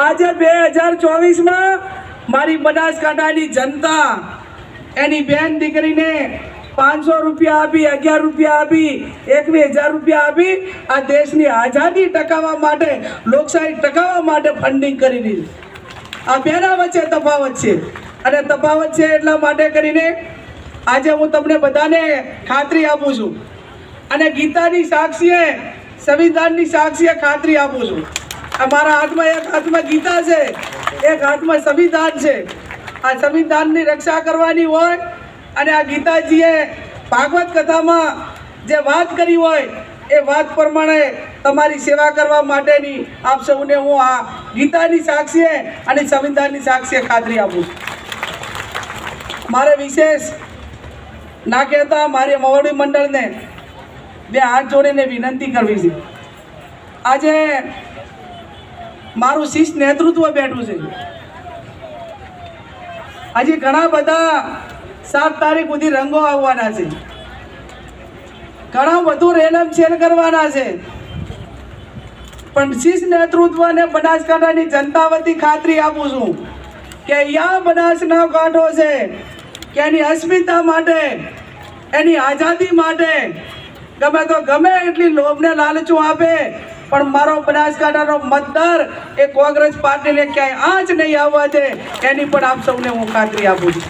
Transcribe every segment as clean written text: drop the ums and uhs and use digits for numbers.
આજે 2024 માં મારી બનાસકાંઠાની જનતા એની બેન દીકરીને 500 રૂપિયા આપી, 11 રૂપિયા આપી, 21,000 રૂપિયા આપી આ દેશની આઝાદી ટકાવવા માટે, લોકશાહી ટકાવવા માટે ફંડિંગ કરી દીધી. આ બેના વચ્ચે તફાવત છે, અને તફાવત છે એટલા માટે કરીને આજે હું તમને બધાને ખાતરી આપું છું, અને ગીતાની સાક્ષીએ, સંવિધાનની સાક્ષીએ ખાતરી આપું છું. અમારા હાથમાં એક હાથમાં ગીતા છે, એક હાથમાં સંવિધાન છે. આ સંવિધાનની રક્ષા કરવાની હોય અને આ ગીતાજીએ ભાગવત કથામાં જે વાત કરી હોય એ વાત પ્રમાણે તમારી સેવા કરવા માટેની આપ સૌને હું આ ગીતાની સાક્ષીએ અને સંવિધાનની સાક્ષીએ ખાતરી આપું છું. મારે વિશેષ ના કહેતા મારી મોવડી મંડળને બે હાથ જોડીને વિનંતી કરવી છે. આજે મારું શિષ્ટ નેતૃત્વ બેઠું છે. હજી ઘણા બધા 7 તારીખ સુધી રંગો આવવાના છે, ઘણા વધુ રેલમ છેલ કરવાના છે, પણ શિષ્ટ નેતૃત્વને બનાસકાંઠાની જનતા વતી ખાતરી આપું છું કે અહીંયા બનાસનો કાંઠો છે કે એની અસ્મિતા માટે, એની આઝાદી માટે ગમે તો ગમે એટલી લોભને લાલચું આપે, પણ મારો બનાસકાંઠાનો મતદાર એ કોંગ્રેસ પાર્ટીને ક્યાંય આંચ નહીં આવવા દે એની પણ આપ સૌને હું ખાતરી આપું છું.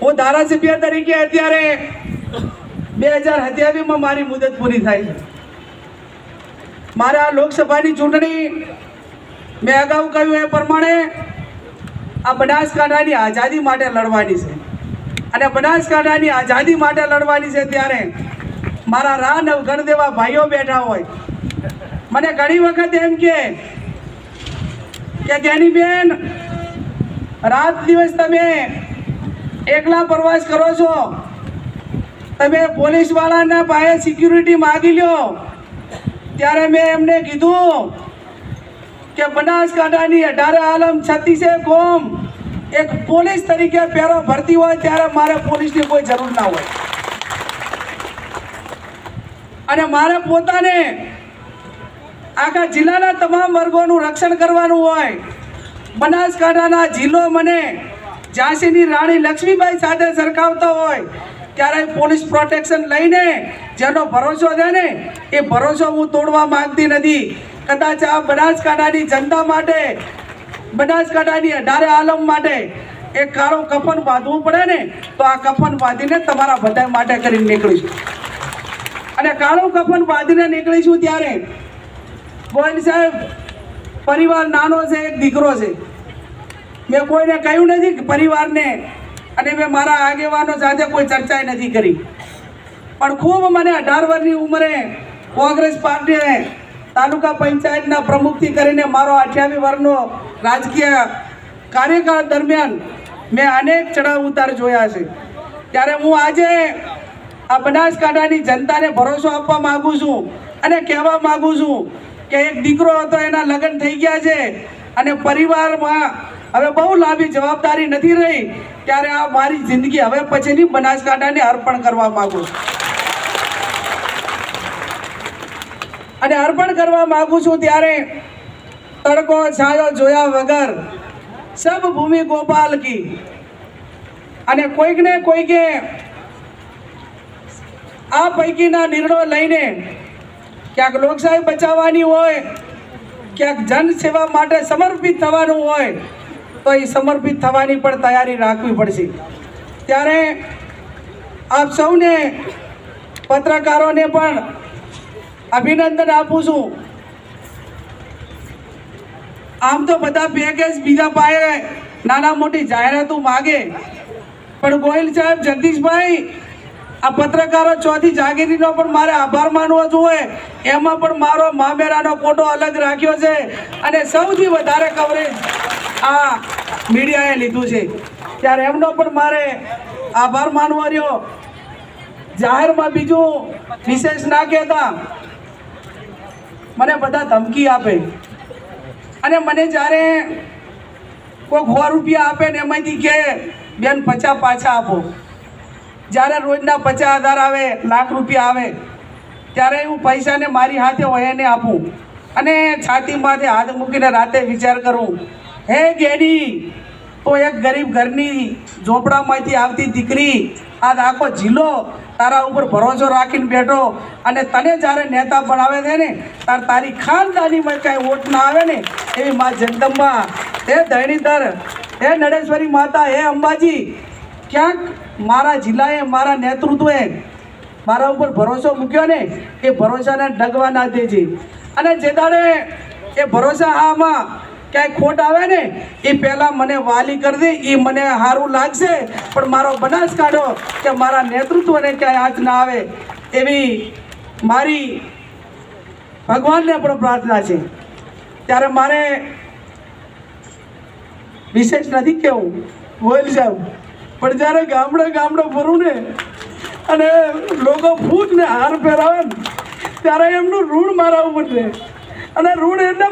હું ધારાસભ્ય તરીકે અત્યારે 2027માં મારી મુદત પૂરી થાય છે. મારા લોકસભાની ચૂંટણી મેં અગાઉ કહ્યું એ પ્રમાણે આ બનાસકાંઠાની આઝાદી માટે લડવાની છે, અને બનાસકાંઠાની આઝાદી માટે લડવાની છે. ત્યારે મારા રા નવગણ દેવા ભાઈઓ બેઠા હોય, મને ઘણી વખત એમ કે જ્ઞાનીબેન રાત દિવસ તમે એકલા પ્રવાસ કરો છો, તમે પોલીસવાળાના પાસે સિક્યુરિટી માગી લો. ત્યારે મેં એમને કીધું કે બનાસકાંઠાની 18 આલમ 36 કોમ એક પોલીસ તરીકે પહેરો ભરતી હોય ત્યારે મારે પોલીસની કોઈ જરૂર ના હોય, અને મારે પોતાને આખા જિલ્લાના તમામ વર્ગોનું રક્ષણ કરવાનું હોય. બનાસકાંઠાના જિલ્લો મને ઝાંસીની રાણી લક્ષ્મીબાઈ સાથે સરખાવતો હોય ત્યારે પોલીસ પ્રોટેક્શન લઈને જેનો ભરોસો છે ને એ ભરોસો હું તોડવા માંગતી નથી. કદાચ આ બનાસકાંઠાની જનતા માટે, બનાસકાંઠાની 18 આલમ માટે એક કાળું કફન બાંધવું પડે ને તો આ કફન બાંધીને તમારા બધા માટે કરીને નીકળીશું, અને કાળું કફન બાંધીને નીકળીશું. ત્યારે ગોયલ સાહેબ પરિવાર નાનો છે, એક દીકરો છે. મેં કોઈને કહ્યું નથી પરિવારને, અને મેં મારા આગેવાનો સાથે કોઈ ચર્ચા નથી કરી, પણ ખૂબ મને 18 વર્ષની ઉંમરે કોંગ્રેસ પાર્ટીએ તાલુકા પંચાયતના પ્રમુખથી કરીને મારો 28 વર્ષનો રાજકીય કાર્યકાળ દરમિયાન મેં અનેક ચડાવ ઉતાર જોયા છે. ત્યારે હું આજે આ બનાસકાંઠાની જનતાને ભરોસો આપવા માગું છું અને કહેવા માગું છું કે એક દીકરો હતો, એના લગ્ન થઈ ગયા છે, અને પરિવારમાં હવે બહુ લાંબી જવાબદારી નથી રહી. ત્યારે આ મારી જિંદગી હવે પછીની બનાસકાંઠાને અર્પણ કરવા માગું છું, અને અર્પણ કરવા માગું છું. ત્યારે તડકો છાયો જોયા વગર સબ ભૂમિ ગોપાલ કી, અને કોઈકને કોઈકે આ પૈકીના નિર્ણયો લઈને ક્યાંક લોકશાહી બચાવવાની હોય, ક્યાંક જન સેવા માટે સમર્પિત થવાનું હોય તો એ સમર્પિત થવાની પણ તૈયારી રાખવી પડશે. ત્યારે આપ સૌને પત્રકારોને પણ અભિનંદન આપું છું. આમ તો બધા પેકેજ બીજા પાયે નાના મોટી જાહેરાતો માગે, પણ ગોયલ સાહેબ, જગદીશભાઈ, આ પત્રકારો ચોથી જાગીરીનો પણ મારે આભાર માનવો જોઈએ. એમાં પણ મારો મામેરાનો કોટો અલગ રાખ્યો છે, અને સૌથી વધારે કવરેજ આ મીડિયાએ લીધું છે. ત્યારે એમનો પણ મારે આભાર માનવો રહ્યો. જાહેરમાં બીજું વિશેષ ના કહેતા મને બધા ધમકી આપે, અને મને જ્યારે કોઈ 100 રૂપિયા આપે ને એમાંથી કે બેન 50 પાછા આપો, જ્યારે રોજના 50,000 આવે, લાખ રૂપિયા આવે, ત્યારે હું પૈસાને મારી હાથે હોય એને આપું. અને છાતીમાંથી હાથ મૂકીને રાતે વિચાર કરું, હે ગેડી, તો એક ગરીબ ઘરની ઝોપડામાંથી આવતી દીકરી આજ આખો જિલ્લો તારા ઉપર ભરોસો રાખીને બેઠો, અને તને જ્યારે નેતા બનાવે છે ને ત્યારે તારી ખાનદાનીમાં કાંઈ વોટ ના આવે ને, એવી મા જગદંબા, હે ધરણીધર, હે નડેશ્વરી માતા, હે અંબાજી, ક્યાંક મારા જિલ્લાએ, મારા નેતૃત્વએ મારા ઉપર ભરોસો મૂક્યો ને, એ ભરોસાને ડગવા ના દેજે. અને જે દાડે એ ભરોસા આમાં ક્યાંય ખોટ આવે ને, એ પહેલાં મને વાલી કરી દે, એ મને સારું લાગશે, પણ મારો બનાસકાંઠો કે મારા નેતૃત્વને ક્યાંય આંચ ના આવે, એવી મારી ભગવાનને પણ પ્રાર્થના છે. ત્યારે મારે વિશેષ નથી કહેવું, બોલ સાહેબ, પણ જ્યારે ગામડે ફરું ને અને લોકો ફૂટ ને હાર પહેરાવે ને, ત્યારે એમનું ઋણ મારા ઉપર છે. અને ઋણ એટલે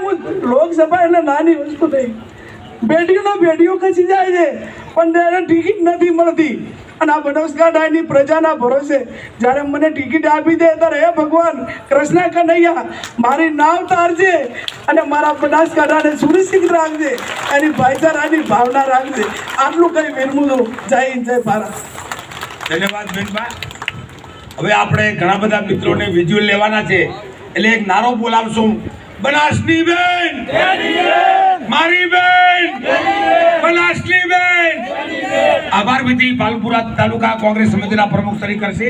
લોકસભા એટલે નાની વસ્તુ નહીં, બેટીઓ ખસી જાય છે, પણ તેને ટિકિટ નથી મળતી. અને આ બનાસકાંઠાની પ્રજાના ભરોસે જ્યારે મને ટિકિટ આપી દે ત્યારે હે ભગવાન કૃષ્ણ કનૈયા, મારી નાવ તારજે અને મારા બનાસકાંઠાને સુરક્ષિત રાખજે, એની ભાઈચારાની ભાવના રાખજે. આટલું કંઈ વિરમું છું. જય હિન્દ, જય ભારત. ધન્યવાદ બેનબા. હવે આપણે ઘણા બધા મિત્રોને વિઝ્યુઅલ લેવાના છે, એટલે એક નારો બોલાવશું, બનાસની બેન, મારી બેન, બનાસની બેન. આભાર વિધિ પાલપુરા તાલુકા કોંગ્રેસ સમિતિના પ્રમુખ તરીકે કરશે.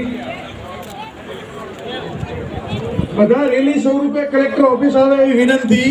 બધા રેલી સ્વરૂપે કલેક્ટર ઓફિસ આવે એવી વિનંતી.